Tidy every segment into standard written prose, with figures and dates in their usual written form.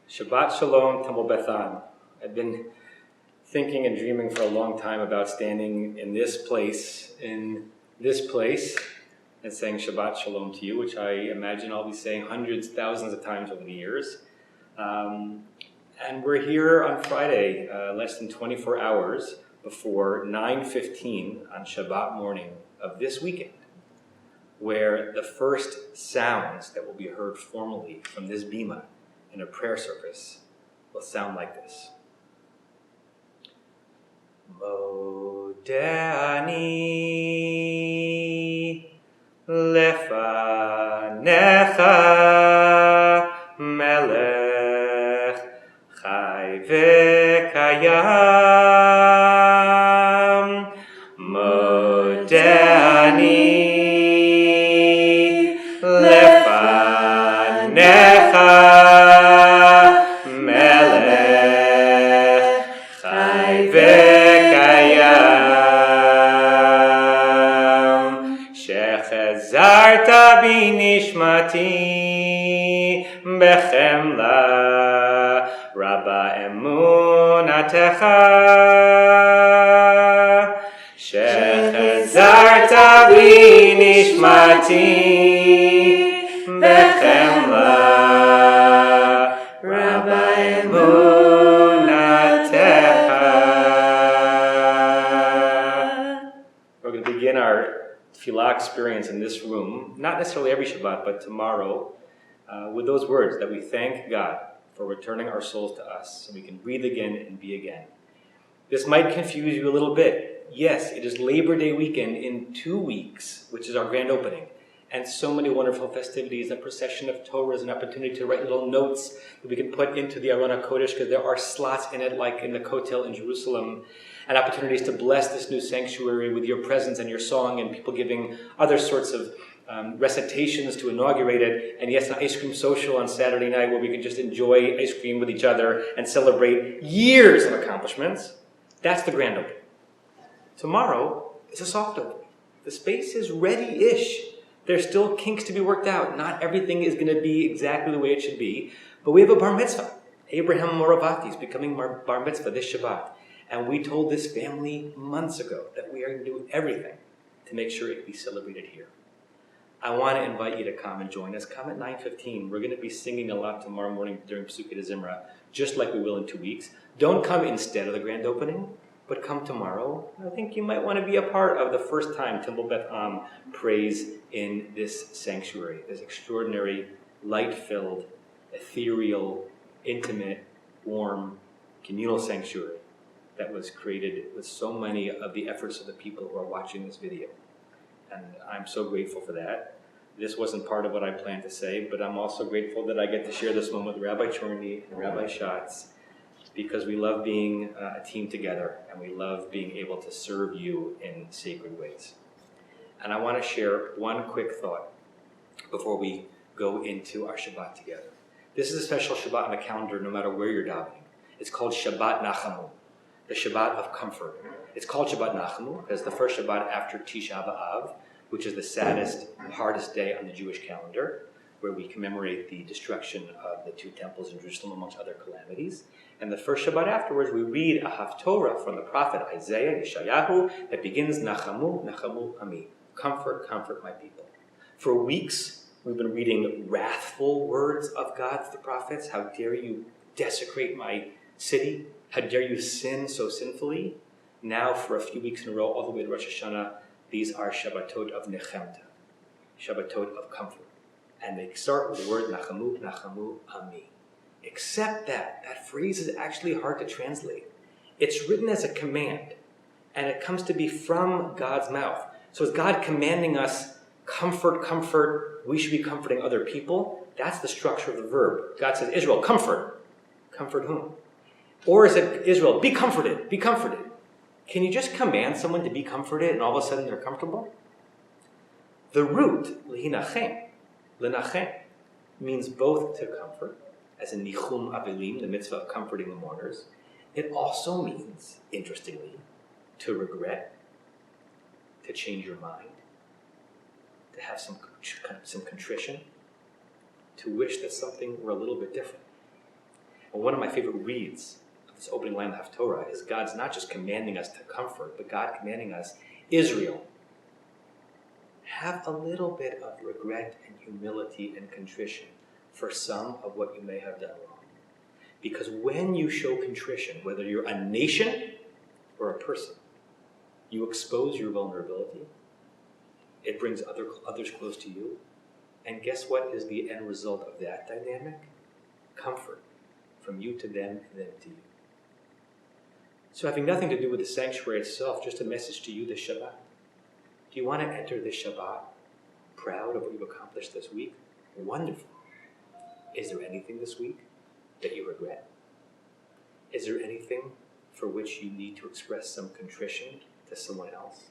Shabbat Shalom Temple Bethan. I've been thinking and dreaming for a long time about standing in this place, and saying Shabbat Shalom to you, which I imagine I'll be saying hundreds, thousands of times over the years. And we're here on Friday, less than 24 hours before 9:15 on Shabbat morning of this weekend, where the first sounds that will be heard formally from this bima in a prayer service will sound like this. Modeh lefanecha melech chai v'kayam. Modeh lefanecha melech chai v'kayam. Shechazarta binishmati bechemla Rabbi emunatecha. Shechazarta binishmati bechemla Rabbi emunatecha. We're going to begin our tefillah experience in this room, not necessarily every Shabbat, but tomorrow, with those words that we thank God for returning our souls to us so we can breathe again and be again. This might confuse you a little bit. Yes, it is Labor Day weekend in 2 weeks, which is our grand opening, and so many wonderful festivities, a procession of Torahs, an opportunity to write little notes that we can put into the Aron HaKodesh because there are slots in it like in the Kotel in Jerusalem, and opportunities to bless this new sanctuary with your presence and your song, and people giving other sorts of recitations to inaugurate it, and yes, an ice cream social on Saturday night where we can just enjoy ice cream with each other and celebrate years of accomplishments. That's the grand opening. Tomorrow is a soft opening. The space is ready-ish. There's still kinks to be worked out. Not everything is going to be exactly the way it should be, but we have a bar mitzvah. Abraham Moravati is becoming bar mitzvah this Shabbat. And we told this family months ago that we are going to do everything to make sure it can be celebrated here. I want to invite you to come and join us. Come at 9:15. We're going to be singing a lot tomorrow morning during Pesukei de Zimra, just like we will in 2 weeks. Don't come instead of the grand opening, but come tomorrow. I think you might want to be a part of the first time Temple Beth Am prays in this sanctuary, this extraordinary, light-filled, ethereal, intimate, warm, communal sanctuary that was created with so many of the efforts of the people who are watching this video. And I'm so grateful for that. This wasn't part of what I planned to say, but I'm also grateful that I get to share this moment with Rabbi Chorny and Rabbi Schatz, because we love being a team together, and we love being able to serve you in sacred ways. And I want to share one quick thought before we go into our Shabbat together. This is a special Shabbat on the calendar no matter where you're davening. It's called Shabbat Nachamu, the Shabbat of comfort. It's called Shabbat Nachamu because the first Shabbat after Tisha B'Av, which is the saddest, hardest day on the Jewish calendar, where we commemorate the destruction of the 2 temples in Jerusalem, amongst other calamities. And the first Shabbat afterwards, we read a Haftorah from the prophet Isaiah, Yeshayahu, that begins, Nachamu, Nachamu Ami. Comfort, comfort my people. For weeks, we've been reading wrathful words of God to the prophets. How dare you desecrate my city? How dare you sin so sinfully? Now, for a few weeks in a row, all the way to Rosh Hashanah, these are Shabbatot of Nechemta, Shabbatot of comfort. And they start with the word Nachamu, Nachamu Ami. Except that phrase is actually hard to translate. It's written as a command, and it comes to be from God's mouth. So is God commanding us, comfort, comfort, we should be comforting other people? That's the structure of the verb. God says, Israel, comfort. Comfort whom? Or is it, Israel, be comforted, be comforted? Can you just command someone to be comforted and all of a sudden they're comfortable? The root, linachem, means both to comfort, as in nichum avilim, the mitzvah of comforting the mourners. It also means, interestingly, to regret, to change your mind, to have some contrition, to wish that something were a little bit different. And one of my favorite reads of this opening line of the Haftorah is God's not just commanding us to comfort, but God commanding us, Israel, have a little bit of regret and humility and contrition for some of what you may have done wrong. Because when you show contrition, whether you're a nation or a person, you expose your vulnerability. It brings others close to you. And guess what is the end result of that dynamic? Comfort from you to them and them to you. So having nothing to do with the sanctuary itself, just a message to you this Shabbat. Do you want to enter this Shabbat proud of what you've accomplished this week? Wonderful. Is there anything this week that you regret? Is there anything for which you need to express some contrition to someone else?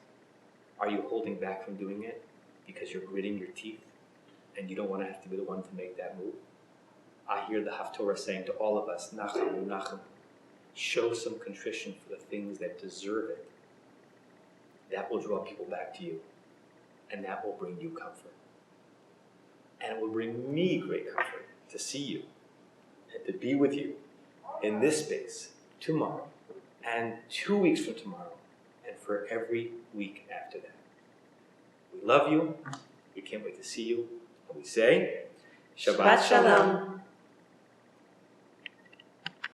Are you holding back from doing it because you're gritting your teeth and you don't want to have to be the one to make that move? I hear the Haftorah saying to all of us, Nachamu, Nachamu, show some contrition for the things that deserve it. That will draw people back to you, and that will bring you comfort. And it will bring me great comfort to see you and to be with you in this space tomorrow and 2 weeks from tomorrow and for every week after that. We love you. We can't wait to see you. And we say, Shabbat Shalom.